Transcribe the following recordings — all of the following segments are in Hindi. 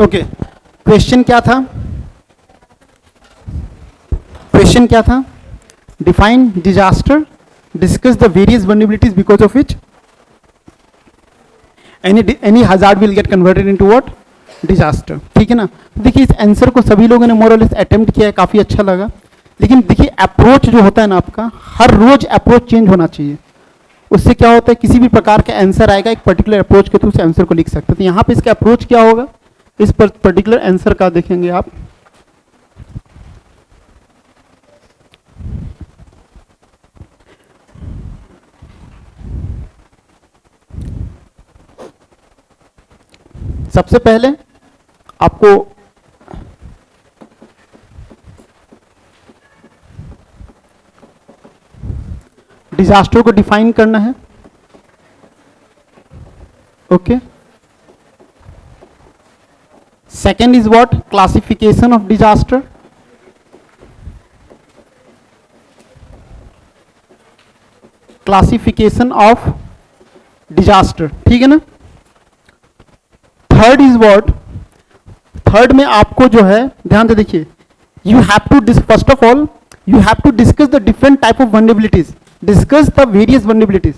ओके, क्वेश्चन क्या था? क्वेश्चन क्या था? Define disaster, discuss the various vulnerabilities because of which any hazard will get converted into what? Disaster. ठीक है ना? देखिए इस आंसर को सभी लोगों ने मोर और लेस अटेम्प्ट किया है, काफी अच्छा लगा, लेकिन देखिए अप्रोच जो होता है ना आपका, हर रोज अप्रोच चेंज होना चाहिए। उससे क्या होता है, किसी भी प्रकार का आंसर आएगा एक पर्टिकुलर अप्रोच के थ्रू उस आंसर को लिख सकते हैं। तो यहाँ पे इसका अप्रोच क्या होगा, इस पर्टिकुलर आंसर का देखेंगे आप। सबसे पहले आपको डिजास्टर को डिफाइन करना है। Okay, second is what? Classification of disaster. Classification of disaster, ठीक है ना? Third is what? थर्ड में आपको जो है ध्यान से देखिए, you have to first of all you have to discuss the different type of vulnerabilities, discuss the various vulnerabilities.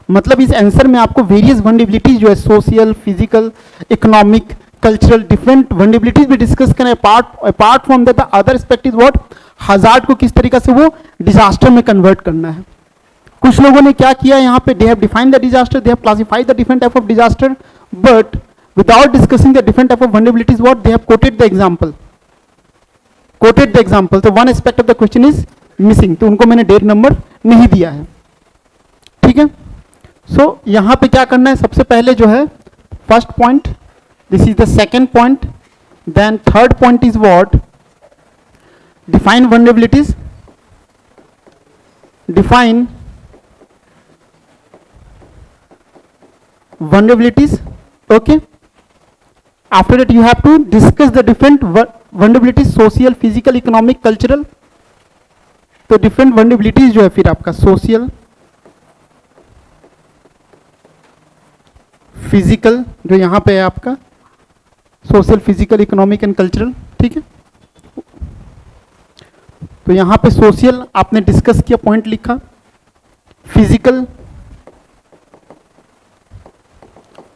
मतलब इस आंसर में आपको वेरियस वल्नरेबिलिटीज जो है social, physical, economic, cultural, different vulnerabilities भी डिस्कस करें। Apart from that the other aspect is what? Hazard को किस तरीके से वो डिजास्टर में कन्वर्ट करना है। कुछ लोगों ने क्या किया यहाँ पे, they have defined the disaster, they have classified the different type of disaster, but without discussing the different type of vulnerabilities, what they have quoted the example, so one aspect of the question is missing, तो उनको मैंने डेट नंबर नहीं दिया है। ठीक है, सो यहाँ पे क्या करना है, सबसे पहले जो है first point, this is the second point, then third point is what? Define vulnerabilities, define vulnerabilities, okay? After that you have to discuss the different vulnerabilities, social, physical, economic, cultural। तो different vulnerabilities जो है फिर आपका social, physical जो यहाँ पे है आपका social, physical, economic and cultural, ठीक है? तो यहाँ पे social आपने डिस्कस किया, पॉइंट लिखा, फिजिकल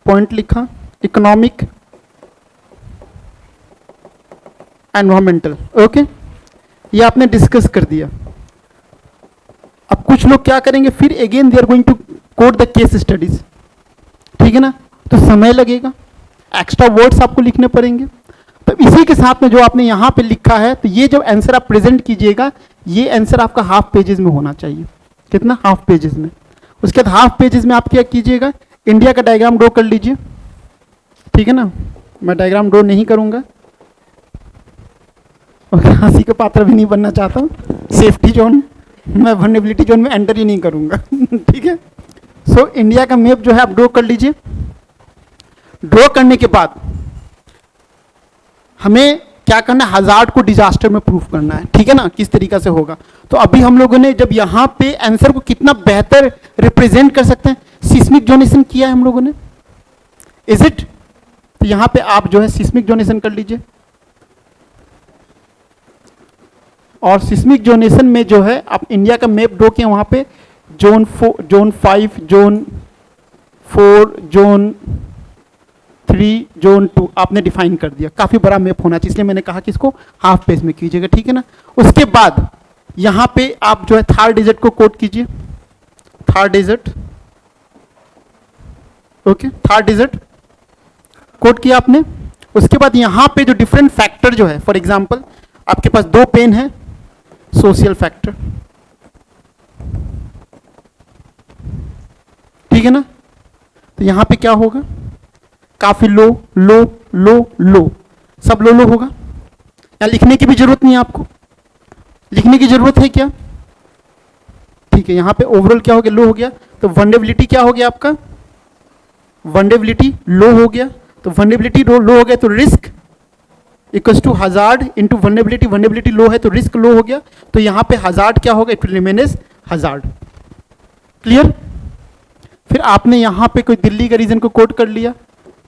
पॉइंट लिखा, इकोनॉमिक, एनवायरमेंटल, ओके, ये आपने डिस्कस कर दिया। अब कुछ लोग क्या करेंगे, फिर again they are going to quote the case studies, ठीक है ना? तो समय लगेगा, एक्स्ट्रा वर्ड्स आपको लिखने पड़ेंगे। तो इसी के साथ में जो आपने यहाँ पे लिखा है, तो ये जब आंसर आप प्रेजेंट कीजिएगा, ये आंसर आपका हाफ पेजेस में होना चाहिए। कितना? हाफ पेजेस में। उसके बाद हाफ पेजेस में आप क्या कीजिएगा, इंडिया का डायग्राम ड्रॉ कर लीजिए, ठीक है ना? मैं डायग्राम ड्रॉ नहीं करूंगा, और हंसी का पात्र भी नहीं बनना चाहता हूँ। सेफ्टी जोन, मैं वल्नरेबिलिटी जोन में एंटर ही नहीं करूंगा। ठीक है, सो इंडिया का मैप जो है आप ड्रॉ कर लीजिए। ड्रॉ करने के बाद हमें क्या करना है, हजार्ड को डिजास्टर में प्रूफ करना है, ठीक है ना? किस तरीका से होगा। तो अभी हम लोगों ने जब यहाँ पे आंसर को कितना बेहतर रिप्रेजेंट कर सकते हैं, सिस्मिक जोनेशन किया है हम लोगों ने, इज इट? तो यहाँ पे आप जो है सिस्मिक जोनेशन कर लीजिए, और सिस्मिक जोनेशन में जो है आप इंडिया का मैप ड्रॉ किया, वहां पे जोन 5, जोन 4, जोन 3, जोन 2 आपने डिफाइन कर दिया। काफी बड़ा मैप होना चाहिए, इसलिए मैंने कहा कि इसको हाफ पेज में कीजिएगा, ठीक है ना? उसके बाद यहां पे आप जो है थार डेजर्ट को कोट कीजिए, Thar desert, okay, Thar desert quote किया आपने। उसके बाद यहां पे जो डिफरेंट फैक्टर जो है, फॉर एग्जांपल आपके पास 2 पेन है, सोशल फैक्टर, ठीक है ना? तो यहां पे क्या होगा, काफी लो लो लो लो, सब लो लो होगा। या लिखने की भी जरूरत नहीं है आपको, लिखने की जरूरत है क्या? ठीक है, यहां पे ओवरऑल क्या हो गया, लो हो गया। तो वल्नरेबिलिटी क्या हो गया आपका, वल्नरेबिलिटी लो हो गया। तो वल्नरेबिलिटी लो हो गया तो risk equals to hazard into vulnerability, vulnerability low है तो रिस्क लो हो गया। तो यहां पे हजार्ड क्या होगा, it will remain as hazard. Clear? फिर आपने यहां पे कोई दिल्ली का रीजन को कोट कर लिया,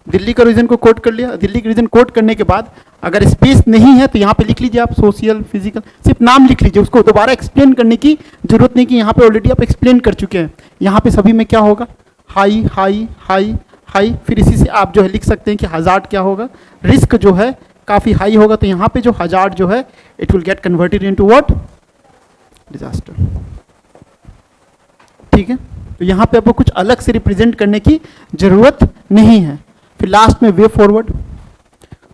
दिल्ली का रीजन को कोट कर लिया, दिल्ली का रीजन कोट करने के बाद अगर स्पेस नहीं है तो यहाँ पे लिख लीजिए आप सोशल फिजिकल, सिर्फ नाम लिख लीजिए, उसको दोबारा एक्सप्लेन करने की जरूरत नहीं कि यहाँ पे ऑलरेडी आप एक्सप्लेन कर चुके हैं। यहाँ पे सभी में क्या होगा, हाई हाई हाई हाई, फिर इसी से आप जो है लिख सकते हैं कि हजार्ड क्या होगा, रिस्क जो है काफ़ी हाई होगा, तो यहाँ पे जो हजार्ड जो है it will get converted into what, disaster. ठीक है, तो यहाँ पे आपको कुछ अलग से रिप्रेजेंट करने की जरूरत नहीं है। फिर लास्ट में वे फॉरवर्ड।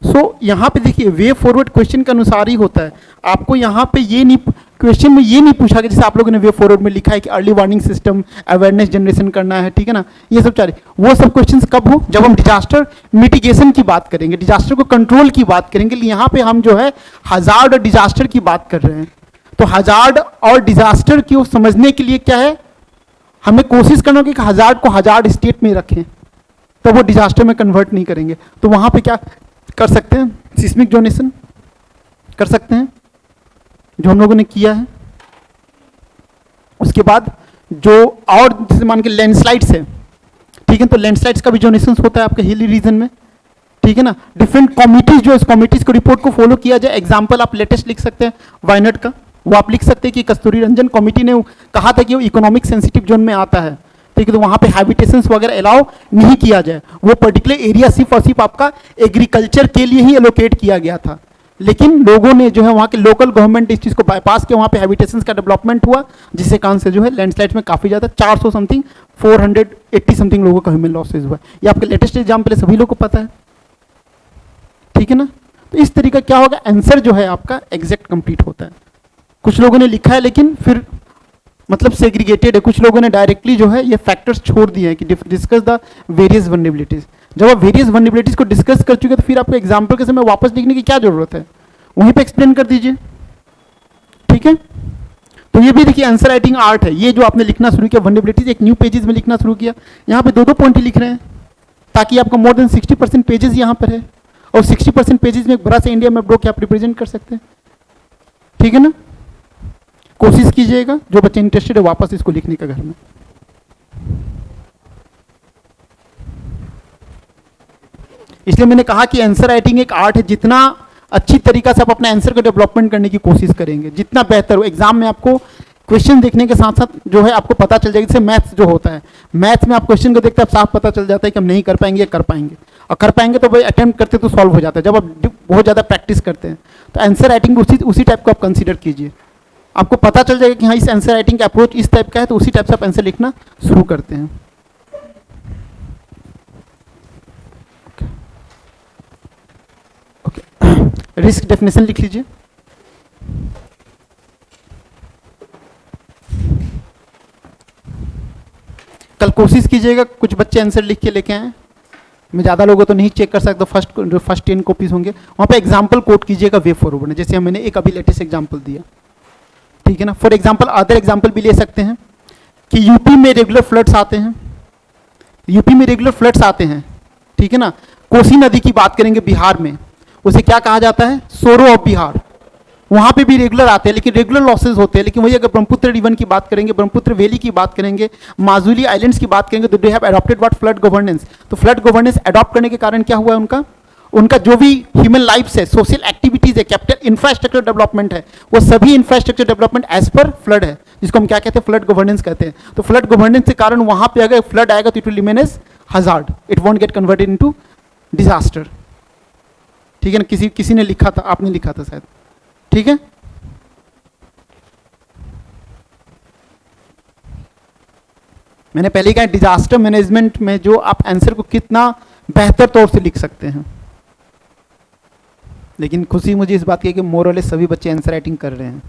सो यहाँ पे देखिए वे फॉरवर्ड क्वेश्चन के अनुसार ही होता है। आपको यहाँ पे ये नहीं, क्वेश्चन में ये नहीं पूछा कि जैसे आप लोगों ने वे फॉरवर्ड में लिखा है कि early warning system, awareness generation करना है, ठीक है ना, ये सब चाहे वो सब क्वेश्चंस कब हो, जब हम डिजास्टर मिटिगेशन की बात करेंगे, डिजास्टर को कंट्रोल की बात करेंगे। यहाँ पे हम जो है हजार्ड और डिजास्टर की बात कर रहे हैं। तो हजार्ड और डिजास्टर को समझने के लिए क्या है, हमें कोशिश करना होगी कि हजार्ड को हजार्ड स्टेट में रखें, तो वो डिजास्टर में कन्वर्ट नहीं करेंगे। तो वहां पे क्या कर सकते हैं, सिस्मिक जोनेशन कर सकते हैं, जो हम लोगों ने किया है। उसके बाद जो और जैसे मान के लैंडस्लाइड्स है, ठीक है, तो लैंडस्लाइड्स का भी जोनेशन होता है आपके हिली रीजन में, ठीक है ना। डिफरेंट कमिटीज जो इस कमिटीज को रिपोर्ट को फॉलो किया जाए, एग्जाम्पल आप लेटेस्ट लिख सकते हैं वायनाड का, वो आप लिख सकते हैं कि कस्तूरी रंजन कमेटी ने कहा था कि वो इकोनॉमिक सेंसिटिव जोन में आता है, ठीक है, तो वहाँ पे हैबिटेशंस वगैरह अलाउ नहीं किया जाए। वो पर्टिकुलर एरिया सिर्फ और सिर्फ आपका एग्रीकल्चर के लिए ही एलोकेट किया गया था, लेकिन लोगों ने जो है वहाँ के लोकल गवर्नमेंट इस चीज़ को बाईपास किया, वहाँ पे हैबिटेशंस का डेवलपमेंट हुआ, जिसके कारण से जो है लैंडस्लाइड्स में काफ़ी ज़्यादा 400 समथिंग 480 समथिंग लोगों का ह्यूमन लॉसेज हुआ। ये आपके लेटेस्ट एग्जाम्पल है, सभी लोग को पता है, ठीक है ना। तो इस तरीका क्या होगा, आंसर जो है आपका एग्जैक्ट कंप्लीट होता है। कुछ लोगों ने लिखा है लेकिन फिर मतलब सेग्रीगेटेड है, कुछ लोगों ने डायरेक्टली जो है ये फैक्टर्स छोड़ दिए हैं कि डिस्कस द वेरियस वल्नरेबिलिटीज। जब आप वेरियस वल्नरेबिलिटीज को डिस्कस कर चुके तो फिर आपको एग्जांपल के समय वापस लिखने की क्या जरूरत है, वहीं पे एक्सप्लेन कर दीजिए, ठीक है। तो ये भी देखिए आंसर राइटिंग आर्ट है। ये जो आपने लिखना शुरू किया वल्नरेबिलिटीज, एक न्यू पेजेस में लिखना शुरू किया, यहाँ पे 2-2 पॉइंट ही लिख रहे हैं, ताकि आपका मोर देन 60% पेजेस यहाँ पर है, और 60% पेजेस में एक बड़ा सा इंडिया मैप ड्रॉ के आप रिप्रेजेंट कर सकते हैं, ठीक है ना। कोशिश कीजिएगा, जो बच्चे इंटरेस्टेड है वापस इसको लिखने का घर में। इसलिए मैंने कहा कि आंसर राइटिंग एक आर्ट है। जितना अच्छी तरीका से आप अपने आंसर को डेवलपमेंट करने की कोशिश करेंगे, जितना बेहतर हो। एग्जाम में आपको क्वेश्चन देखने के साथ साथ जो है आपको पता चल जाएगा, जैसे मैथ्स जो होता है, मैथ्स में आप क्वेश्चन को देखते हैं आप साफ पता चल जाता है कि हम नहीं कर पाएंगे या कर पाएंगे, और कर पाएंगे तो भाई अटेम्प्ट करते तो सॉल्व हो जाता है। जब आप बहुत ज़्यादा प्रैक्टिस करते हैं तो आंसर राइटिंग उसी टाइप को आप कंसिडर कीजिए। आपको पता चल जाएगा कि हाँ इस आंसर राइटिंग का अप्रोच इस टाइप का है, तो उसी टाइप से आप आंसर लिखना शुरू करते हैं। ओके, रिस्क डेफिनेशन लिख लीजिए। कल कोशिश कीजिएगा कुछ बच्चे आंसर लिख के लेके आए। मैं ज़्यादा लोगों तो नहीं चेक कर सकता, फर्स्ट 10 कॉपीज होंगे, वहाँ पे एग्जाम्पल कोट कीजिएगा वे फॉरवर्ड में, जैसे मैंने एक अभी लेटेस्ट एग्जाम्पल दिया, ठीक है ना। फॉर एग्जाम्पल अदर एग्जाम्पल भी ले सकते हैं कि यूपी में रेगुलर फ्लड्स आते हैं, यूपी में रेगुलर फ्लड्स आते हैं, ठीक है ना। कोसी नदी की बात करेंगे बिहार में, उसे क्या कहा जाता है, सोरो ऑफ बिहार, वहाँ पे भी रेगुलर आते हैं लेकिन रेगुलर लॉसेज होते हैं। लेकिन वही अगर ब्रह्मपुत्र रिवन की बात करेंगे, ब्रह्मपुत्र वैली की बात करेंगे, माजुली आइलैंड्स की बात करेंगे, तो they have adopted what, flood governance. तो फ्लड गवर्नेंस अडॉप्ट करने के कारण क्या हुआ है, उनका जो भी ह्यूमन लाइफ्स है, सोशल एक्टिविटीज है, कैपिटल इंफ्रास्ट्रक्चर डेवलपमेंट है, वो सभी इंफ्रास्ट्रक्चर डेवलपमेंट एज पर फ्लड है, जिसको हम क्या कहते हैं, फ्लड गवर्नेंस कहते हैं। तो फ्लड गवर्नेंस के कारण वहां पे अगर फ्लड आएगा तो it will remain as hazard, it won't get converted into disaster, ठीक है ना। किसी ने लिखा था, आपने लिखा था शायद, ठीक है। मैंने पहले ही कहा डिजास्टर मैनेजमेंट में जो आप आंसर को कितना बेहतर तौर से लिख सकते हैं, लेकिन खुशी मुझे इस बात की है कि मोर और लेस सभी बच्चे आंसर राइटिंग कर रहे हैं।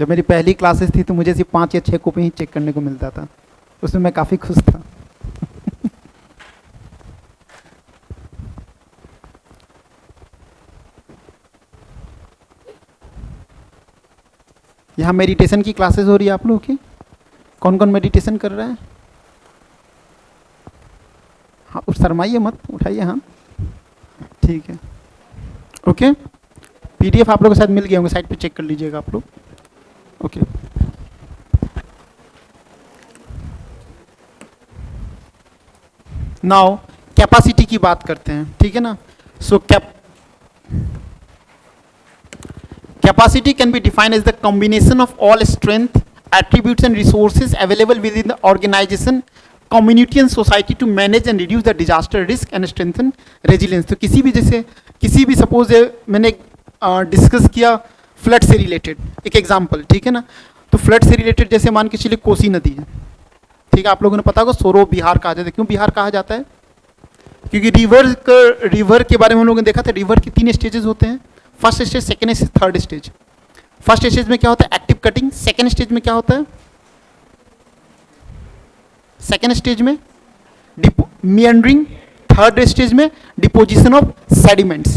जब मेरी पहली क्लासेस थी तो मुझे सिर्फ 5 या 6 कॉपी ही चेक करने को मिलता था, उसमें मैं काफ़ी खुश था। यहाँ मेडिटेशन की क्लासेस हो रही है आप लोगों की, कौन कौन मेडिटेशन कर रहा है? हाँ, शर्माइए मत, उठाइए, हाँ ठीक है, ओके। पीडीएफ आप लोगों के साथ मिल गए होंगे, साइट पे चेक कर लीजिएगा आप लोग, ओके। नाउ कैपेसिटी की बात करते हैं, ठीक है ना। So capacity can be defined as the combination of all strength, attributes and resources available within the organization, community and society to manage and reduce the disaster risk and strengthen resilience। तो किसी भी, जैसे किसी भी सपोज मैंने डिस्कस किया फ्लड से रिलेटेड एक एग्जांपल, ठीक है ना। तो फ्लड से रिलेटेड जैसे मान के चलिए कोसी नदी है, ठीक है, आप लोगों ने पता होगा सोरो बिहार कहा जाता है। क्यों बिहार कहा जाता है? क्योंकि रिवर के बारे में हम लोगों ने देखा था, रिवर के 3 स्टेजेस होते हैं, first stage, second stage, third stage. First stage में क्या होता है? Active cutting. सेकेंड स्टेज में क्या होता है? सेकेंड स्टेज में मियंडरिंग। थर्ड स्टेज में डिपोजिशन ऑफ सेडिमेंट्स,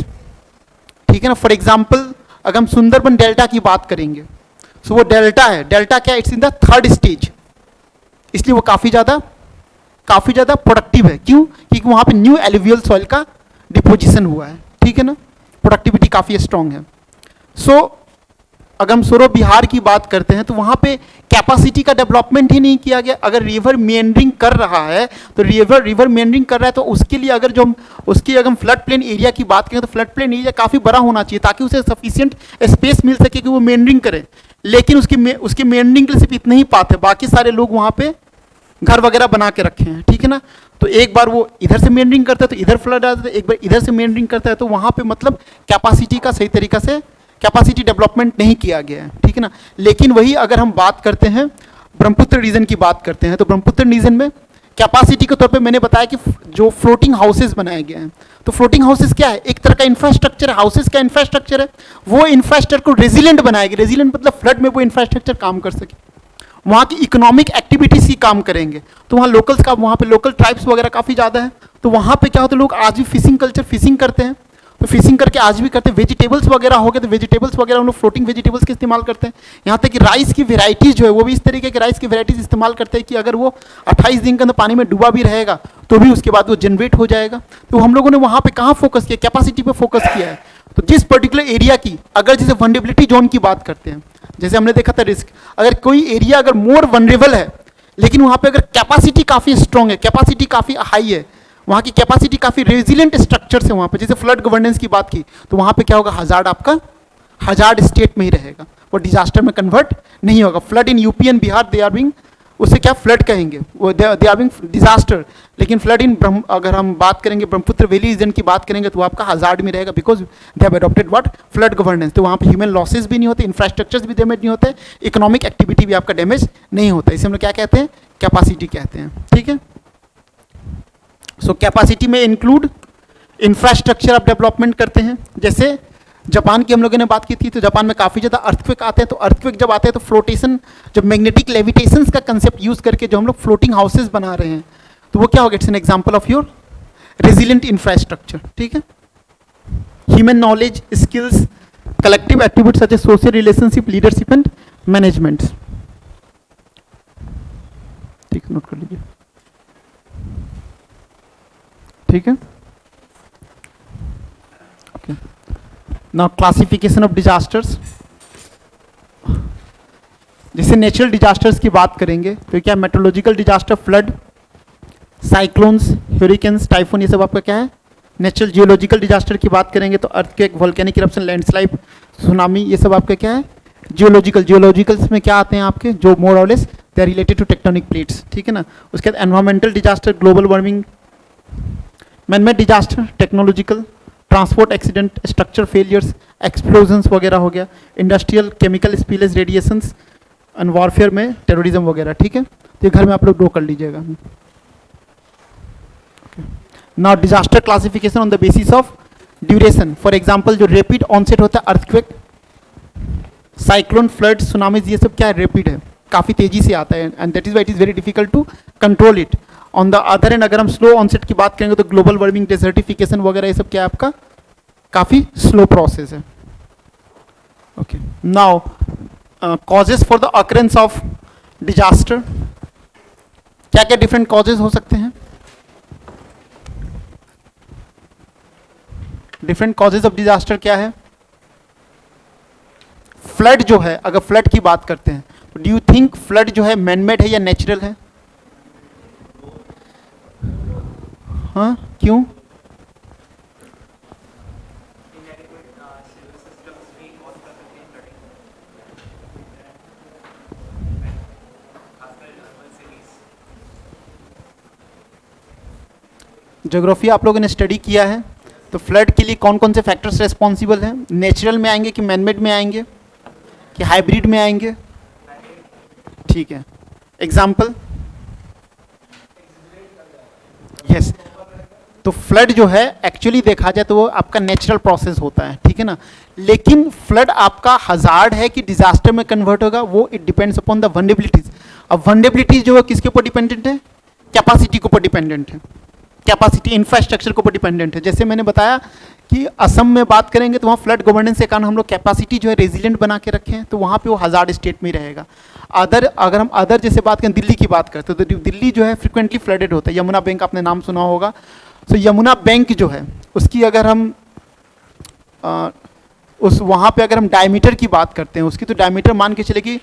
ठीक है ना। फॉर एग्जांपल अगर हम सुंदरबन डेल्टा की बात करेंगे, सो वो डेल्टा है, डेल्टा क्या, it's in the third stage, इसलिए वो काफी ज्यादा प्रोडक्टिव है। क्यों? क्योंकि वहां पे न्यू एलुवियल सॉइल का डिपोजिशन हुआ है, ठीक है ना, प्रोडक्टिविटी काफी स्ट्रांग है। सो अगर हम सोरो बिहार की बात करते हैं तो वहां पे कैपेसिटी का डेवलपमेंट ही नहीं किया गया। अगर रिवर मेंडरिंग कर रहा है तो रिवर मेंडरिंग कर रहा है तो उसके लिए अगर अगर हम फ्लड प्लेन एरिया की बात करें तो फ्लड प्लेन एरिया काफी बड़ा होना चाहिए ताकि उसे सफिशिएंट स्पेस मिल सके कि वो मेंडरिंग करे। लेकिन उसके मेंडरिंग के लिए सिर्फ इतने ही पाथ है, बाकी सारे लोग वहां पे घर वगैरह बना के रखे हैं, ठीक है ना। तो एक बार वो इधर से मेंडरिंग करता है तो इधर फ्लड आ जाता है, एक बार इधर से मेंडरिंग करता है तो वहां पे मतलब कैपेसिटी का सही तरीका से कैपेसिटी डेवलपमेंट नहीं किया गया है, ठीक है ना। लेकिन वही अगर हम बात करते हैं ब्रह्मपुत्र रीजन की बात करते हैं तो ब्रह्मपुत्र रीजन में कैपेसिटी के तौर पे मैंने बताया कि जो फ्लोटिंग हाउसेस बनाए गए हैं, तो फ्लोटिंग हाउसेस क्या है? एक तरह का इंफ्रास्ट्रक्चर है, हाउसेस का इंफ्रास्ट्रक्चर है। वो इंफ्रास्ट्रक्चर को रेजिलेंट बनाएगी, रेजिलेंट मतलब फ्लड में वो इंफ्रास्ट्रक्चर काम कर सके, वहाँ की इकोनॉमिक एक्टिविटीज ही काम करेंगे। तो वहाँ लोकल्स का, वहाँ पे लोकल ट्राइब्स वगैरह काफ़ी ज़्यादा है, तो वहाँ पे क्या होता है, लोग आज भी फिशिंग करते हैं, तो फिशिंग करके आज भी करते हैं। वेजिटेबल्स वगैरह हो गए तो वेजिटेबल्स वगैरह हम लोग फ्लोटिंग वेजिटेबल्स के इस्तेमाल करते हैं। यहाँ तक कि राइस की वेराइटीज़ जो है वो भी इस तरीके के राइस की वेराइटीज़ इस्तेमाल करते हैं कि अगर वो 28 दिन के अंदर पानी में डूबा भी रहेगा तो भी उसके बाद वो जनरेट हो जाएगा। तो हम लोगों ने वहाँ पे कहाँ फोकस किया? कैपेसिटी पे फोकस किया है। तो जिस पर्टिकुलर एरिया की अगर जैसे वनरेबिलिटी जोन की बात करते हैं, जैसे हमने देखा था रिस्क, अगर कोई एरिया अगर मोर वनरेबल है लेकिन वहाँ पे अगर कैपेसिटी काफ़ी स्ट्रॉन्ग है, कैपेसिटी काफ़ी हाई है, वहाँ की कैपेसिटी काफ़ी रेजिलेंट स्ट्रक्चर से वहाँ पे, जैसे फ्लड गवर्नेंस की बात की, तो वहाँ पे क्या होगा, हजार्ड आपका हजार्ड स्टेट में ही रहेगा, वो डिजास्टर में कन्वर्ट नहीं होगा। Flood in UP and Bihar they are being, उसे क्या फ्लड कहेंगे, वो दे आर बिंग डिजास्टर। लेकिन फ्लड इन अगर हम बात करेंगे ब्रह्मपुत्र वैली रीजन की बात करेंगे तो आपका हजार्ड में रहेगा, because they have adopted what, flood governance. तो वहाँ पे ह्यूमन लॉसेज भी नहीं होते, इंफ्रास्ट्रक्चर्स भी डैमेज नहीं होते, इकोनॉमिक एक्टिविटी भी आपका डैमेज नहीं होता। इसे हम लोग क्या कहते हैं, कैपेसिटी कहते हैं, ठीक है। सो कैपेसिटी में इंक्लूड इंफ्रास्ट्रक्चर आप डेवलपमेंट करते हैं। जैसे जापान की हम लोगों ने बात की थी, तो जापान में काफ़ी ज़्यादा अर्थक्वेक आते हैं, तो अर्थक्वेक जब आते हैं तो फ्लोटेशन, जब मैग्नेटिक लेविटेशन का कंसेप्ट यूज करके जो हम लोग फ्लोटिंग हाउसेज बना रहे हैं, तो वो क्या होगा, it's an example of your resilient infrastructure, ठीक है। Human knowledge, skills, collective attributes such as social relationship, leadership and management, ठीक, नोट कर लीजिए, ठीक है। नाउ क्लासिफिकेशन ऑफ डिजास्टर्स, जैसे नेचुरल डिजास्टर्स की बात करेंगे तो क्या meteorological disaster, flood, cyclones, hurricanes, typhoon, ये सब आपका क्या है, नेचुरल। जियोलॉजिकल डिजास्टर की बात करेंगे तो earthquake, volcanic eruption, landslide, tsunami, ये सब आपका क्या है, जियोलॉजिकल। जियोलॉजिकल्स में क्या आते हैं आपके, जो मोर और less they are related to tectonic plates, ठीक है ना। उसके बाद environmental disaster, global warming, manmade disaster, technological, transport accident, structure failures, explosions वगैरह हो गया, industrial, chemical spillage, radiations and warfare में टेररिज्म वगैरह, ठीक है। तो ये घर में आप लोग ड्रॉ कर लीजिएगा। Now disaster classification on the basis of duration, for example जो रैपिड ऑनसेट होता है, अर्थक्वेक, साइक्लोन, फ्लड, सुनामीज, ये सब क्या है, रैपिड है, काफ़ी तेजी से आता है, and that is why it is very difficult to control it. On the other end अगर हम स्लो ऑनसेट की बात करेंगे तो ग्लोबल वार्मिंग, डेजर्टिफिकेशन वगैरह, ये सब क्या है आपका काफ़ी स्लो प्रोसेस है। Okay, now causes for the occurrence of disaster, क्या क्या डिफरेंट कॉजेज हो सकते हैं, डिफरेंट कॉजेज ऑफ डिजास्टर क्या है। फ्लड जो है, अगर फ्लड की बात करते हैं तो डू यू थिंक फ्लड जो है मैनमेड है या नेचुरल है? हाँ क्यों? ज्योग्राफी आप लोगों ने स्टडी किया है, तो फ्लड के लिए कौन कौन से फैक्टर्स रेस्पॉन्सिबल हैं? नेचुरल में आएंगे कि मैनमेड में आएंगे कि हाइब्रिड में आएंगे? ठीक है, एग्जाम्पल? यस, तो फ्लड जो है एक्चुअली देखा जाए तो वो आपका नेचुरल प्रोसेस होता है, ठीक है ना। लेकिन फ्लड आपका हजार्ड है कि डिजास्टर में कन्वर्ट होगा, वो it depends upon the vulnerabilities. अब वल्नरेबिलिटीज जो है किसके ऊपर डिपेंडेंट है? कैपेसिटी के ऊपर डिपेंडेंट है, कैपेसिटी इंफ्रास्ट्रक्चर के ऊपर डिपेंडेंट है। जैसे मैंने बताया कि असम में बात करेंगे तो वहाँ फ्लड गवर्नेंस के कारण हम लोग कैपेसिटी जो है रेजिलिएंट बना के रखे हैं, तो वहाँ पे वो हजार्ड स्टेट में ही रहेगा। अगर हम अदर जैसे बात करें, दिल्ली की बात करते हैं तो दिल्ली जो है फ्रिक्वेंटली फ्लडेड होता है। यमुना बैंक आपने नाम सुना होगा। तो यमुना बैंक जो है उसकी अगर हम उस वहाँ पे अगर हम डायमीटर की बात करते हैं, उसकी तो डायमीटर मान के चले कि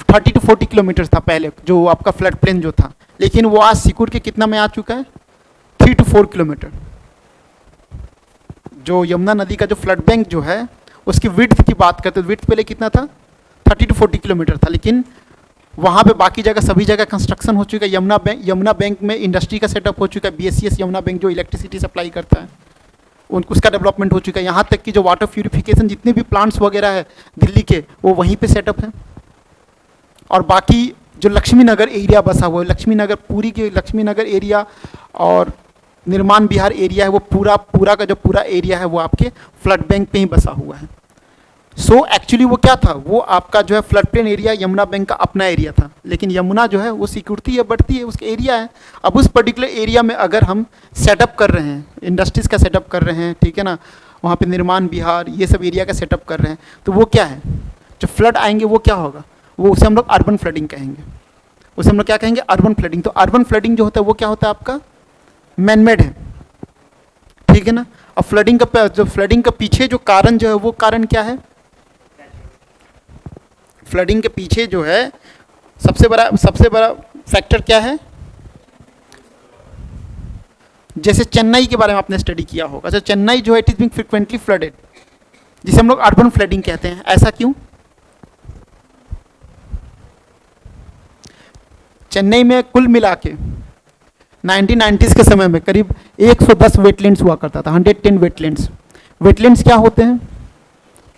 30 to 40 किलोमीटर था पहले जो आपका फ्लड प्लेन जो था, लेकिन वो आज सिकुड़ के कितना में आ चुका है? 3 to 4 किलोमीटर। जो यमुना नदी का जो फ्लड बैंक जो है उसकी विड्थ की बात करते हैं, विड्थ पहले कितना था? 30 to 40 किलोमीटर था, लेकिन वहाँ पे बाकी जगह सभी जगह कंस्ट्रक्शन हो चुका है। यमुना बैंक में इंडस्ट्री का सेटअप हो चुका है। BSES यमुना बैंक जो इलेक्ट्रिसिटी सप्लाई करता है उसका डेवलपमेंट हो चुका है। यहाँ तक कि जो वाटर प्यूरिफिकेशन जितने भी प्लांट्स वगैरह है दिल्ली के, वो वहीं पे सेटअप है। और बाकी जो लक्ष्मी नगर एरिया बसा हुआ है, लक्ष्मी नगर पूरी के लक्ष्मी नगर एरिया और निर्माण बिहार एरिया है, वो पूरा का जो पूरा एरिया है वो आपके फ्लड बैंक पे ही बसा हुआ है। सो एक्चुअली वो क्या था? वो आपका जो है flood plain area Yamuna bank का अपना एरिया था, लेकिन यमुना जो है वो सिकुड़ती है, बढ़ती है, उसका एरिया है। अब उस पर्टिकुलर एरिया में अगर हम सेटअप कर रहे हैं, इंडस्ट्रीज़ का सेटअप कर रहे हैं, ठीक है ना, वहाँ पे निर्माण बिहार ये सब एरिया का सेटअप कर रहे हैं, तो वो क्या है? जो फ्लड आएंगे वो क्या होगा? वो उसे हम लोग अर्बन फ्लडिंग कहेंगे। उसे हम लोग क्या कहेंगे? Urban flooding. तो अर्बन फ्लडिंग जो होता है वो क्या होता है? आपका मैनमेड है, ठीक है ना। अब फ्लडिंग का पीछे जो कारण जो है वो कारण क्या है? फ्लडिंग के पीछे जो है सबसे बड़ा फैक्टर क्या है? जैसे चेन्नई के बारे में आपने स्टडी किया होगा। अच्छा, चेन्नई जो है it is being frequently flooded, जिसे हम लोग अर्बन फ्लडिंग कहते हैं। ऐसा क्यों? चेन्नई में कुल मिला के 1990s के समय में करीब 110 वेटलैंड्स हुआ करता था, 110 वेटलैंड्स। वेटलैंड्स क्या होते हैं?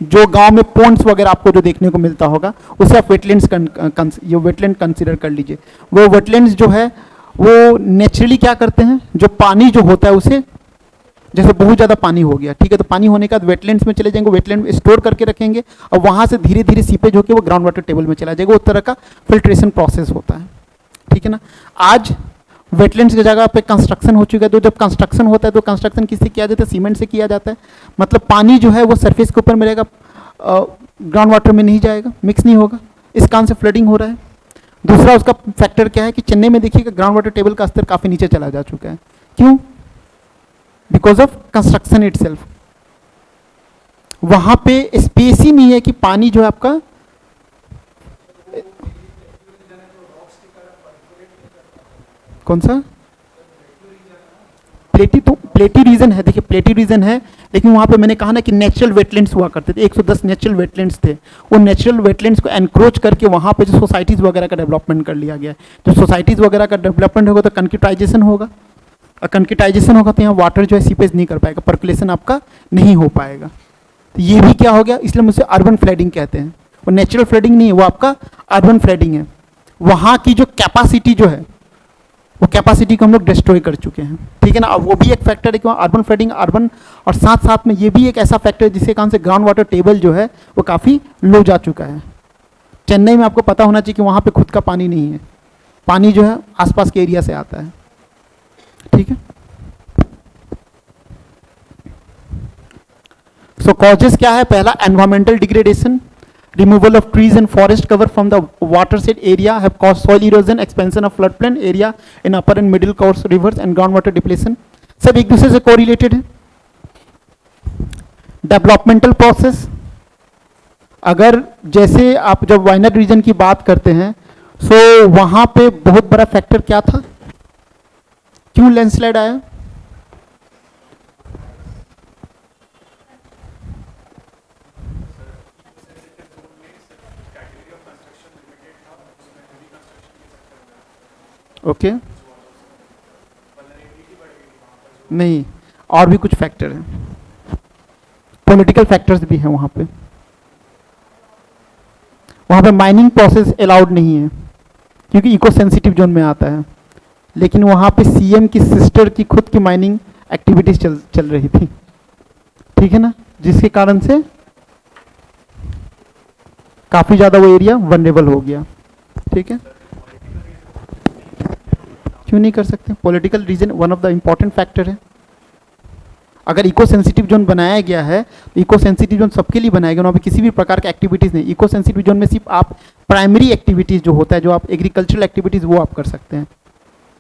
जो गांव में पॉन्ड्स वगैरह आपको जो देखने को मिलता होगा उसे आप ये वेटलैंड कंसीडर कर लीजिए। वो वेटलैंड्स जो है वो नेचुरली क्या करते हैं? जो पानी जो होता है उसे, जैसे बहुत ज़्यादा पानी हो गया, ठीक है, तो पानी होने के बाद वेटलैंड्स में चले जाएंगे, वेटलैंड स्टोर करके रखेंगे और वहाँ से धीरे धीरे सीपेज होकर वो ग्राउंड वाटर टेबल में चला जाएगा। उस तरह का फिल्ट्रेशन प्रोसेस होता है, ठीक है ना। आज वेटलैंड्स की जगह पे कंस्ट्रक्शन हो चुका है, तो जब कंस्ट्रक्शन होता है तो कंस्ट्रक्शन किससे किया जाता है? सीमेंट से किया जाता है। मतलब पानी जो है वो सरफेस के ऊपर मिलेगा, ग्राउंड वाटर में नहीं जाएगा, मिक्स नहीं होगा, इस कारण से फ्लडिंग हो रहा है। दूसरा उसका फैक्टर क्या है कि चेन्नई में देखिएगा ग्राउंड वाटर टेबल का स्तर काफ़ी नीचे चला जा चुका है। क्यों? Because of construction itself. वहाँ पे स्पेस ही नहीं है कि पानी जो है आपका कौन सा प्लेटी रीजन है। देखिए प्लेटी रीजन है, लेकिन वहाँ पे मैंने कहा ना कि नेचुरल वेटलैंड्स हुआ करते थे, 110 नेचुरल वेटलैंड्स थे। वो नेचुरल वेटलैंड्स को एनक्रोच करके वहाँ पे जो सोसाइटीज़ वगैरह का डेवलपमेंट कर लिया गया। जब सोसाइटीज़ वगैरह का डेवलपमेंट होगा तो कंक्रीटाइजेशन होगा, और कंक्रीटाइजेशन होगा तो यहाँ वाटर जो है सीपेज नहीं कर पाएगा, पर्कुलेशन आपका नहीं हो पाएगा। तो ये भी क्या हो गया? इसलिए मुझे अर्बन फ्लडिंग कहते हैं। वो नेचुरल फ्लडिंग नहीं है, वो आपका अर्बन फ्लडिंग है। वहाँ की जो कैपेसिटी जो है वो कैपेसिटी को हम लोग डिस्ट्रॉय कर चुके हैं, ठीक है ना। अब वो भी एक फैक्टर है कि अर्बन फ्लडिंग अर्बन, और साथ साथ में ये भी एक ऐसा फैक्टर है जिसके कारण से ग्राउंड वाटर टेबल जो है वो काफ़ी लो जा चुका है। चेन्नई में आपको पता होना चाहिए कि वहाँ पे खुद का पानी नहीं है, पानी जो है आसपास के एरिया से आता है, ठीक है। सो कॉजेस क्या है? पहला environmental degradation, removal of trees and forest cover from the watershed area have caused soil erosion, expansion of floodplain area in upper and middle course rivers and groundwater depletion। सब एक दूसरे से कोरिलेटेड है। डेवलपमेंटल प्रोसेस, अगर जैसे आप जब वायनाड रीजन की बात करते हैं, सो वहां पे बहुत बड़ा फैक्टर क्या था? क्यों लैंडस्लाइड आया? ओके नहीं, और भी कुछ फैक्टर हैं, पॉलिटिकल फैक्टर्स भी हैं वहाँ पे। वहाँ पे माइनिंग प्रोसेस अलाउड नहीं है क्योंकि इको सेंसिटिव जोन में आता है, लेकिन वहाँ पे सीएम की सिस्टर की खुद की माइनिंग एक्टिविटीज चल रही थी, ठीक है ना, जिसके कारण से काफ़ी ज़्यादा वो एरिया वनरेबल हो गया, ठीक है। क्यों नहीं कर सकते? Political reason one of the important factor है। अगर इको सेंसिटिव जोन बनाया गया है तो इको सेंसिटिव जोन सबके लिए बनाया गया, वहाँ पे किसी भी प्रकार का एक्टिविटीज़ नहीं। इको सेंसिटिव जोन में सिर्फ आप प्राइमरी एक्टिविटीज़ जो होता है, जो आप एग्रीकल्चरल एक्टिविटीज़ वो आप कर सकते हैं,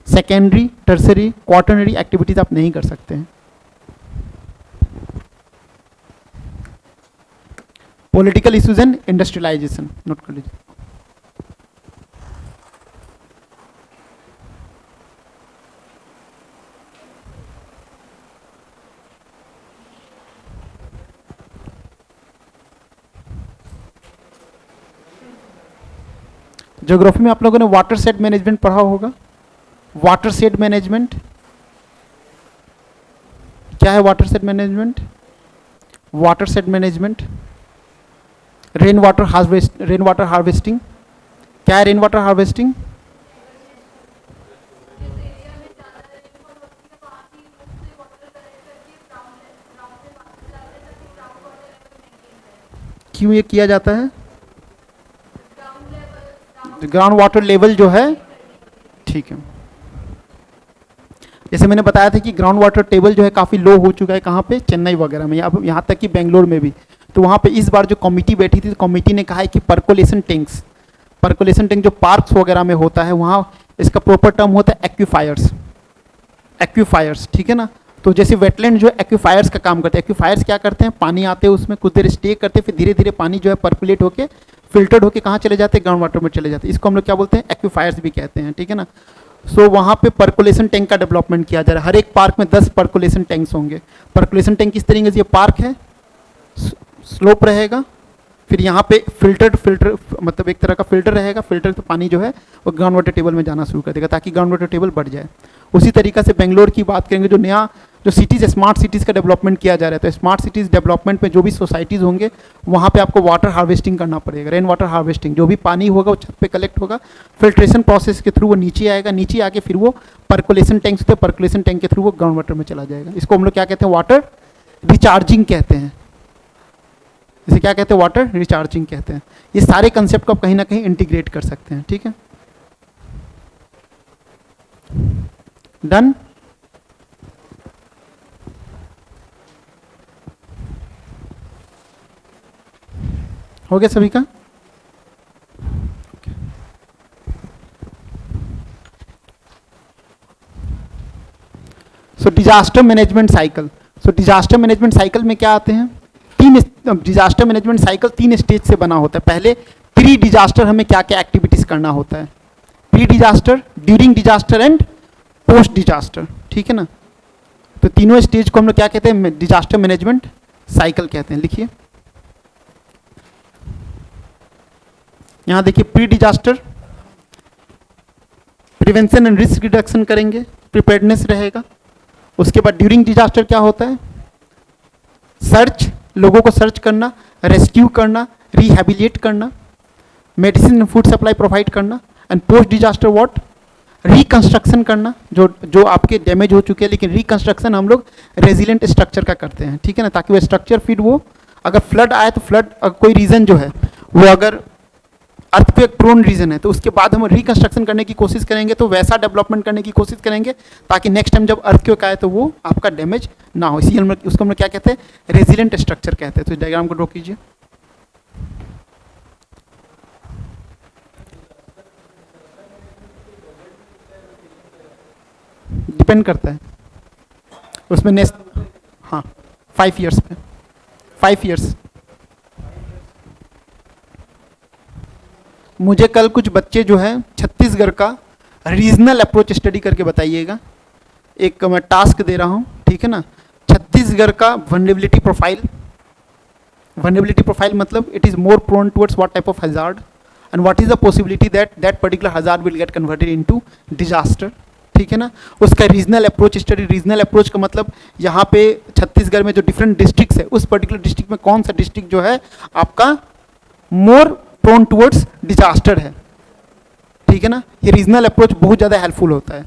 सेकेंडरी टर्सरी क्वार्टरनरी एक्टिविटीज़ आप नहीं कर सकते हैं। Political issues and industrialisation, note कर लीजिए। ज्योग्राफी में आप लोगों ने वाटर शेड मैनेजमेंट पढ़ा होगा। वाटर शेड मैनेजमेंट क्या है? Water shade management, water shade management, rain water harvesting. क्या है रेन वाटर हार्वेस्टिंग? क्यों ये किया जाता है? ग्राउंड वाटर लेवल जो है, ठीक है, जैसे मैंने बताया था कि ग्राउंड वाटर टेबल जो है काफ़ी लो हो चुका है, कहाँ पे? चेन्नई वगैरह में, यहाँ तक कि बेंगलोर में भी। तो वहाँ पे इस बार जो कमिटी बैठी थी, तो कमिटी ने कहा है कि पर्कोलेशन टैंक जो पार्क्स वगैरह में होता है, वहाँ इसका प्रॉपर टर्म होता है एक्वीफायर्स, ठीक है ना। तो जैसे वेटलैंड जो है एक्वीफायर्स का काम करते हैं। एक्वीफायर्स क्या करते हैं? पानी आते हैं उसमें, कुछ देर स्टे करते हैं, फिर धीरे धीरे पानी जो है पर्कुलेट होके फिल्टर्ड होके कहाँ चले जाते हैं? ग्राउंड वाटर में चले जाते हैं। इसको हम लोग क्या बोलते हैं? एक्वीफायर्स भी कहते हैं, ठीक है ना। सो वहाँ पे पर्कुलेशन टैंक का डेवलपमेंट किया जा रहा है। हर एक पार्क में 10 पर्कुलेशन टैंक्स होंगे। पर्कुलेशन टैंक किस तरीके से? ये पार्क है, स्लोप रहेगा, फिर यहाँ पे फिल्टर मतलब एक तरह का फिल्टर रहेगा। फिल्टर से पानी जो है वो ग्राउंड वाटर टेबल में जाना शुरू कर देगा ताकि ग्राउंड वाटर टेबल बढ़ जाए। उसी तरीका से बेंगलोर की बात करेंगे, जो नया जो सिटीज़ स्मार्ट सिटीज़ का डेवलपमेंट किया जा रहा है, तो स्मार्ट सिटीज़ डेवलपमेंट में जो भी सोसाइटीज़ होंगे वहाँ पे आपको वाटर हार्वेस्टिंग करना पड़ेगा। रेन वाटर हार्वेस्टिंग, जो भी पानी होगा वो छत पे कलेक्ट होगा, फिल्ट्रेशन प्रोसेस के थ्रू वो नीचे आएगा, नीचे आके फिर वो पर्कुलेशन टैंक्स होते हैं, पर्कुलेशन टैंक के थ्रू वो ग्राउंड वाटर में चला जाएगा। इसको हम लोग क्या कहते हैं? वाटर रिचार्जिंग कहते हैं। इसे क्या कहते हैं? वाटर रिचार्जिंग कहते हैं। ये सारे कंसेप्ट को आप कहीं ना कहीं इंटीग्रेट कर सकते हैं, ठीक है। डन। हो गया सभी का? सो डिजास्टर मैनेजमेंट साइकिल। सो डिजास्टर मैनेजमेंट साइकिल में क्या आते हैं? डिजास्टर मैनेजमेंट साइकिल 3 स्टेज से बना होता है। पहले प्री डिजास्टर हमें क्या क्या एक्टिविटीज करना होता है? Pre disaster, during disaster and post disaster, ठीक है ना। तो तीनों स्टेज को हम लोग क्या कहते हैं? डिजास्टर मैनेजमेंट साइकिल कहते हैं। लिखिए यहां देखिए, pre disaster prevention and risk reduction करेंगे, प्रिपेयर्डनेस रहेगा। उसके बाद ड्यूरिंग डिजास्टर क्या होता है? सर्च, लोगों को सर्च करना, रेस्क्यू करना, रिहेबिलिएट करना, medicine and food supply provide करना। And post disaster what? Reconstruction करना, जो आपके डैमेज हो चुके हैं, लेकिन रिकंस्ट्रक्शन हम लोग रेजिलेंट स्ट्रक्चर का करते हैं, ठीक है ना, ताकि वो स्ट्रक्चर फिर वो अगर फ्लड आए तो फ्लड कोई रीजन जो है वो अगर अर्थक्वेक प्रोन रीजन है तो उसके बाद हम रिकंस्ट्रक्शन करने की कोशिश करेंगे, तो वैसा डेवलपमेंट करने की कोशिश करेंगे ताकि नेक्स्ट टाइम जब अर्थक्वेक आए तो वो आपका डैमेज ना हो। इसी उसको हम लोग क्या कहते हैं? रेजिलेंट स्ट्रक्चर कहते हैं। तो इस डायग्राम को ड्रॉ कीजिए। डिपेंड करता है उसमें नेक्स्ट, हाँ 5 ईयर्स पे, 5 ईयर्स। मुझे कल कुछ बच्चे जो है छत्तीसगढ़ का रीजनल अप्रोच स्टडी करके बताइएगा। एक मैं टास्क दे रहा हूँ, ठीक है ना। छत्तीसगढ़ का वनरेबिलिटी प्रोफाइल, वनरेबिलिटी प्रोफाइल मतलब it is more prone towards what type of hazard, and what is the possibility that that particular hazard will get converted into disaster, ठीक है ना। उसका regional approach study, regional approach का मतलब यहाँ पे छत्तीसगढ़ में जो डिफरेंट डिस्ट्रिक्ट्स है उस पर्टिकुलर डिस्ट्रिक्ट में कौन सा डिस्ट्रिक्ट जो है आपका मोर प्रोन टुवर्ड्स डिजास्टर है, ठीक है ना। ये रीजनल अप्रोच बहुत ज़्यादा हेल्पफुल होता है।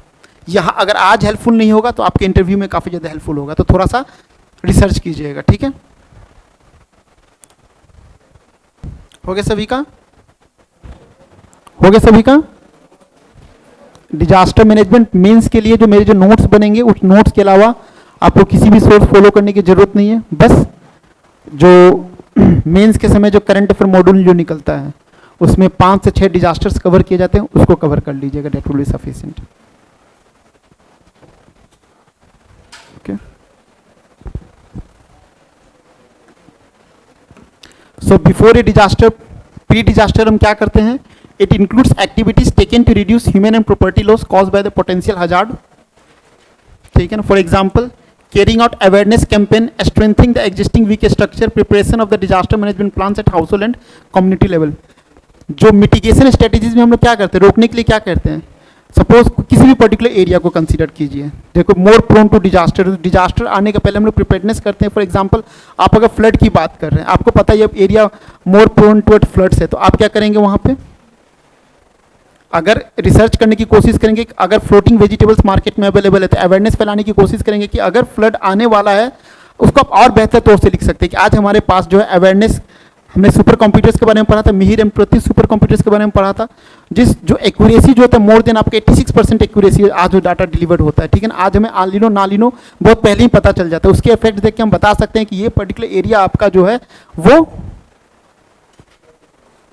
यहाँ अगर आज हेल्पफुल नहीं होगा तो आपके इंटरव्यू में काफ़ी ज़्यादा हेल्पफुल होगा, तो थोड़ा सा रिसर्च कीजिएगा, ठीक है। हो गया सभी का, हो गया सभी का। डिजास्टर मैनेजमेंट मेंस के लिए जो मेरे जो नोट्स बनेंगे उस नोट्स के अलावा आपको किसी भी सोर्स फॉलो करने की जरूरत नहीं है। बस जो मेंस के समय जो करंट अफेयर मॉड्यूल जो निकलता है उसमें 5 से 6 डिजास्टर्स कवर किए जाते हैं, उसको कवर कर लीजिएगा, that will be sufficient. Okay, so before a disaster, pre disaster हम क्या करते हैं, it includes activities taken to reduce human and property loss caused by the potential hazard, ठीक है ना। For example carrying out awareness campaign, strengthening the existing weak structure, preparation of the disaster management plans at household and community level। जो मिटिगेशन स्ट्रेटेजीज में हम लोग क्या करते हैं, रोकने के लिए क्या करते हैं, सपोज किसी भी पर्टिकुलर एरिया को कंसीडर कीजिए, देखो more prone to disaster, disaster आने के पहले हम लोग प्रिपेयरनेस करते हैं। फॉर एग्जांपल आप अगर फ्लड की बात कर रहे हैं, आपको पता है ये area more prone to floods है, तो आप क्या करेंगे वहाँ पे, अगर रिसर्च करने की कोशिश करेंगे, अगर फ्लोटिंग वेजिटेबल्स मार्केट में अवेलेबल है तो अवेयरनेस फैलाने की कोशिश करेंगे कि अगर फ्लड आने वाला है उसको आप और बेहतर तौर से लिख सकते हैं कि आज हमारे पास जो है अवेयरनेस, हमने सुपर कंप्यूटर्स के बारे में पढ़ा था, मिहिर एम प्रति सुपर कंप्यूटर्स के बारे में पढ़ा था, जिस जो एक्यूरेसी जो होता है मोर देन आपका 86% एक्यूरेसी आज जो डाटा डिलीवर्ड होता है, ठीक है ना। आज हमें आलिनो नालिनो बहुत पहले ही पता चल जाता है, उसके इफेक्ट देख के हम बता सकते हैं कि ये पर्टिकुलर एरिया आपका जो है वो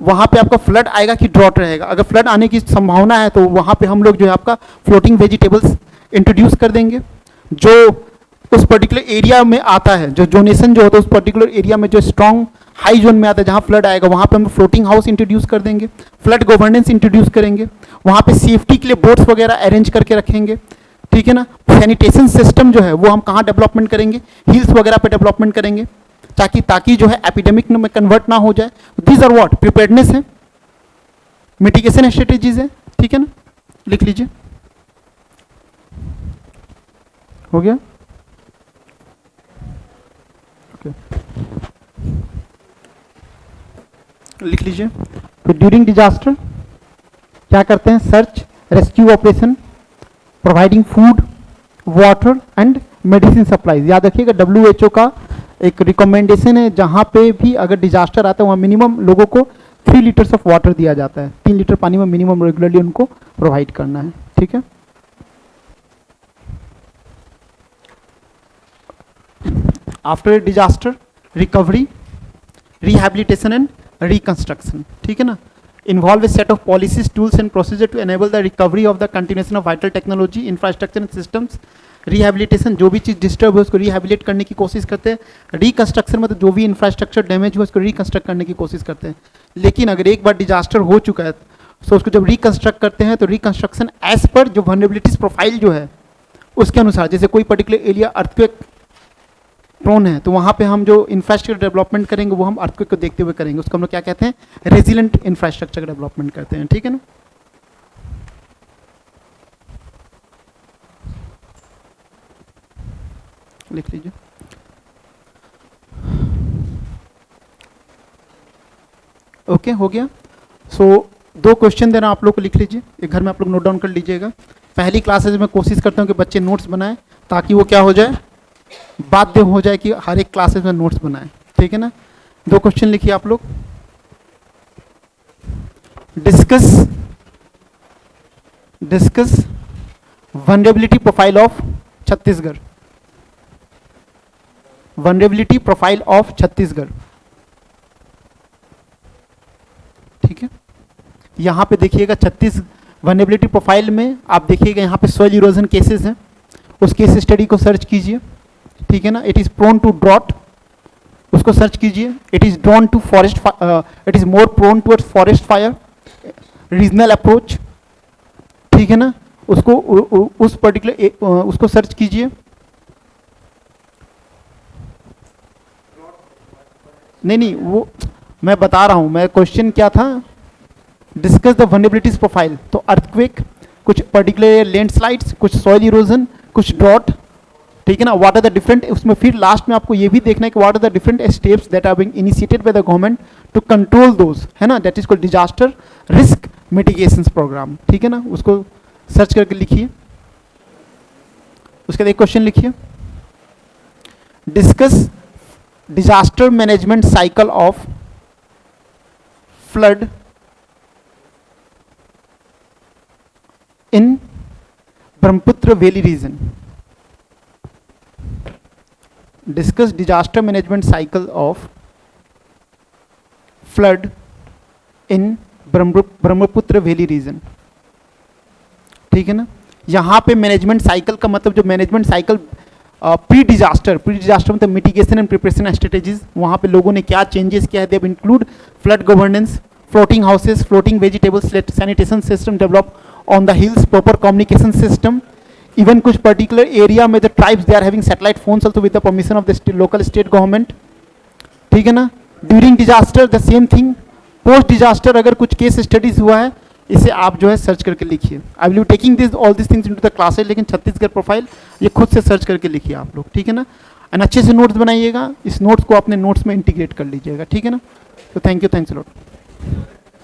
वहाँ पे आपका फ्लड आएगा कि ड्रॉट रहेगा। अगर फ्लड आने की संभावना है तो वहाँ पे हम लोग जो है आपका फ्लोटिंग वेजिटेबल्स इंट्रोड्यूस कर देंगे, जो उस पर्टिकुलर एरिया में आता है, जो जोनेशन जो होता है उस पर्टिकुलर एरिया में जो स्ट्रॉन्ग हाई जोन में आता है जहाँ फ्लड आएगा वहाँ पे हम फ्लोटिंग हाउस इंट्रोड्यूस कर देंगे, फ्लड गवर्नेंस इंट्रोड्यूस करेंगे, वहाँ पे सेफ्टी के लिए बोट्स वगैरह अरेंज करके रखेंगे, ठीक है ना। सैनिटेशन सिस्टम जो है वो हम कहाँ डेवलपमेंट करेंगे, हिल्स वगैरह पे डेवलपमेंट करेंगे, ताकि जो है एपिडेमिक में कन्वर्ट ना हो जाए। दीज आर व्हाट, प्रिपेयर्डनेस है, मिटिगेशन स्ट्रेटेजीज है, ठीक है ना। लिख लीजिए, हो गया, ओके लिख लीजिए। तो ड्यूरिंग डिजास्टर क्या करते हैं, search rescue operation, providing food water and medicine supplies. याद रखिएगा WHO का एक रिकमेंडेशन है, जहाँ पे भी अगर डिजास्टर आता है वहाँ मिनिमम लोगों को 3 लीटर्स ऑफ वाटर दिया जाता है, 3 लीटर पानी में मिनिमम रेगुलरली उनको प्रोवाइड करना है, ठीक है। After disaster recovery, rehabilitation and reconstruction, ठीक है ना। Involve a set of policies tools and procedure to enable the recovery of the continuation of vital technology infrastructure and systems. Rehabilitation, जो भी चीज़ डिस्टर्ब है उसको रिहैबिलिट करने की कोशिश करते हैं। रिकंस्ट्रक्शन मतलब जो भी इंफ्रास्ट्रक्चर डैमेज हुआ उसको रिकंस्ट्रक्ट करने की कोशिश करते हैं। लेकिन अगर एक बार डिजास्टर हो चुका है तो उसको जब रिकंस्ट्रक्ट करते हैं तो रिकंस्ट्रक्शन एज पर जो वल्नरेबिलिटीज प्रोफाइल जो है उसके अनुसार, जैसे कोई पर्टिकुलर एरिया अर्थक्वेक प्रोन है तो वहाँ पे हम जो इंफ्रास्ट्रक्चर डेवलपमेंट करेंगे वो हम अर्थक्वेक को देखते हुए करेंगे, उसको हम लोग क्या कहते हैं, रेजिलेंट इंफ्रास्ट्रक्चर डेवलपमेंट करते हैं, ठीक है ना। लिख लीजिए। ओके, हो गया। सो 2 क्वेश्चन देना आप लोग को, लिख लीजिए, एक घर में आप लोग नोट डाउन कर लीजिएगा। पहली क्लासेज में कोशिश करता हूँ कि बच्चे नोट्स बनाएं ताकि वो क्या हो जाए, बाध्य हो जाए कि हर एक क्लासेज में नोट्स बनाएं, ठीक है ना। 2 क्वेश्चन लिखिए आप लोग। Discuss vulnerability profile of Chhattisgarh, vulnerability profile of Chhattisgarh, ठीक है। यहां पे देखिएगा वल्नरेबिलिटी प्रोफाइल में आप देखिएगा यहाँ पे सॉइल इरोजन केसेस हैं, उस केस स्टडी को सर्च कीजिए, ठीक है ना। It is prone to drought, उसको सर्च कीजिए। It is drawn to forest, it is more prone towards forest fire, regional approach, ठीक है ना। उसको उस पर्टिकुलर उसको सर्च कीजिए। नहीं वो मैं बता रहा हूं, मैं क्वेश्चन क्या था डिस्कस द वनरेबिलिटीज प्रोफाइल, तो अर्थक्वेक, कुछ पर्टिकुलर लैंडस्लाइड्स, कुछ सॉइल इरोजन, कुछ ड्रॉट, ठीक है ना, व्हाट आर द डिफरेंट, उसमें फिर लास्ट में आपको ये भी देखना है कि what are the different steps that are being initiated by the government to control those, है ना, that is called disaster risk mitigation programme, ठीक है ना, उसको सर्च करके लिखिए। उसके बाद एक क्वेश्चन लिखिए, discuss disaster management cycle of flood in Brahmaputra valley region. Discuss disaster management cycle of flood in Brahmaputra valley region, ठीक है ना। यहाँ पे मैनेजमेंट साइकिल का मतलब जो मैनेजमेंट साइकिल प्री डिजास्टर मतलब मिटिगेशन एंड प्रिपरेशन स्ट्रेटेजीज, वहाँ पे लोगों ने क्या चेंजेस किया है, they include flood governance, floating houses, floating vegetables, sanitation system develop on the hills, proper communication system, even कुछ पर्टिकुलर एरिया में the tribes they are having satellite phones also with the permission of the local state government, ठीक है ना। During disaster the same thing, post disaster अगर कुछ केस स्टडीज हुआ है, इसे आप जो है सर्च करके लिखिए। I will be taking this all this things into the classes, लेकिन छत्तीसगढ़ प्रोफाइल ये खुद से सर्च करके लिखिए आप लोग, ठीक है ना। एंड अच्छे से नोट्स बनाइएगा, इस नोट्स को अपने नोट्स में इंटीग्रेट कर लीजिएगा, ठीक है ना। तो thank you, thanks a lot.